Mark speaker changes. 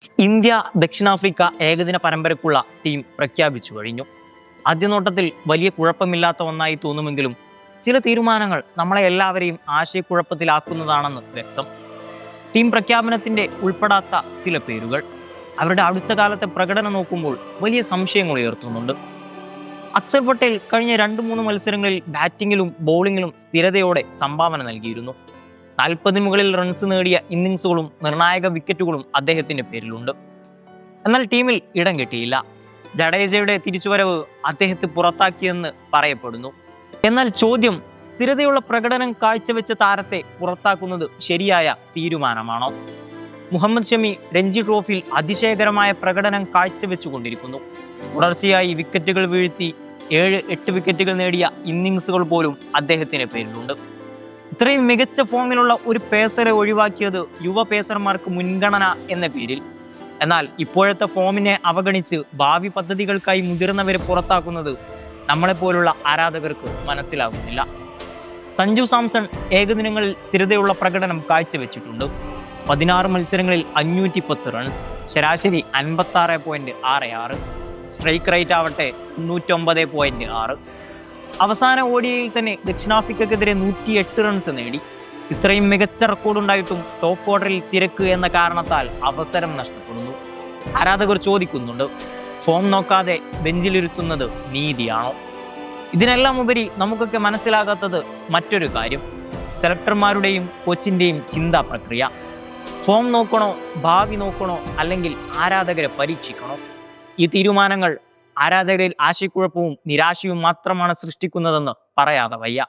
Speaker 1: India ദക്ഷിണാഫ്രിക്ക ഏകദിന പരമ്പരയ്ക്കുള്ള team പ്രഖ്യാപിച്ചു കഴിഞ്ഞു. ആദ്യനോട്ടത്തിൽ വലിയ കുഴപ്പമില്ലാത്ത ഒന്നായി തോന്നുമെങ്കിലും ചില തീരുമാനങ്ങൾ നമ്മളെ എല്ലാവരെയും ആശയക്കുഴപ്പത്തിലാക്കുന്നതാണെന്ന് വ്യക്തം. ടീം പ്രഖ്യാപനത്തിന്റെ ഉൾപ്പെടാത്ത ചില പേരുകൾ അവരുടെ അടുത്ത കാലത്തെ പ്രകടനം നോക്കുമ്പോൾ വലിയ സംശയങ്ങൾ ഉയർത്തുന്നുണ്ട്. അക്സർ പട്ടേൽ കഴിഞ്ഞ 2-3 മത്സരങ്ങളിൽ ബാറ്റിങ്ങിലും ബൗളിങ്ങിലും സ്ഥിരതയോടെ സംഭാവന നൽകിയിരുന്നു. 40 മുകളിൽ റൺസ് നേടിയ ഇന്നിങ്സുകളും നിർണായക വിക്കറ്റുകളും അദ്ദേഹത്തിന്റെ പേരിലുണ്ട്. എന്നാൽ ടീമിൽ ഇടം കിട്ടിയില്ല. ജഡേജയുടെ തിരിച്ചുവരവ് അദ്ദേഹത്തെ പുറത്താക്കിയെന്ന് പറയപ്പെടുന്നു. എന്നാൽ ചോദ്യം, സ്ഥിരതയുള്ള പ്രകടനം കാഴ്ചവെച്ച താരത്തെ പുറത്താക്കുന്നത് ശരിയായ തീരുമാനമാണോ? മുഹമ്മദ് ഷമി രഞ്ജി ട്രോഫിയിൽ അതിശയകരമായ പ്രകടനം കാഴ്ചവെച്ചുകൊണ്ടിരിക്കുന്നു. തുടർച്ചയായി വിക്കറ്റുകൾ വീഴ്ത്തി 7-8 വിക്കറ്റുകൾ നേടിയ ഇന്നിങ്സുകൾ പോലും അദ്ദേഹത്തിന്റെ പേരിലുണ്ട്. ഇത്രയും മികച്ച ഫോമിലുള്ള ഒരു പേസറെ ഒഴിവാക്കിയത് യുവ പേസർമാർക്ക് മുൻഗണന എന്ന പേരിൽ. എന്നാൽ ഇപ്പോഴത്തെ ഫോമിനെ അവഗണിച്ച് ഭാവി പദ്ധതികൾക്കായി മുതിർന്നവരെ പുറത്താക്കുന്നത് നമ്മളെപ്പോലുള്ള ആരാധകർക്ക് മനസ്സിലാകുന്നില്ല. സഞ്ജു സാംസൺ ഏകദിനങ്ങളിൽ സ്ഥിരതയുള്ള പ്രകടനം കാഴ്ചവെച്ചിട്ടുണ്ട്. 16 മത്സരങ്ങളിൽ 510 റൺസ്, ശരാശരി 56.66, സ്ട്രൈക്ക് റേറ്റ് ആവട്ടെ 99.6. അവസാന ഓഡിയയിൽ തന്നെ ദക്ഷിണാഫ്രിക്കക്കെതിരെ 108 റൺസ് നേടി. ഇത്രയും മികച്ച റെക്കോർഡുണ്ടായിട്ടും ടോപ്പ് ഓർഡറിൽ തിരക്ക് എന്ന കാരണത്താൽ അവസരം നഷ്ടപ്പെടുന്നു. ആരാധകർ ചോദിക്കുന്നുണ്ട്, ഫോം നോക്കാതെ ബെഞ്ചിലിരുത്തുന്നത് നീതിയാണോ? ഇതിനെല്ലാം ഉപരി നമുക്കൊക്കെ മനസ്സിലാകാത്തത് മറ്റൊരു കാര്യം, സെലക്ടർമാരുടെയും കോച്ചിന്റെയും ചിന്താ പ്രക്രിയ. ഫോം നോക്കണോ, ഭാവി നോക്കണോ, അല്ലെങ്കിൽ ആരാധകരെ പരീക്ഷിക്കണോ? ഈ തീരുമാനങ്ങൾ ആരാധകരിൽ ആശയക്കുഴപ്പവും നിരാശയും മാത്രമാണ് സൃഷ്ടിക്കുന്നതെന്ന് പറയാതെ വയ്യ.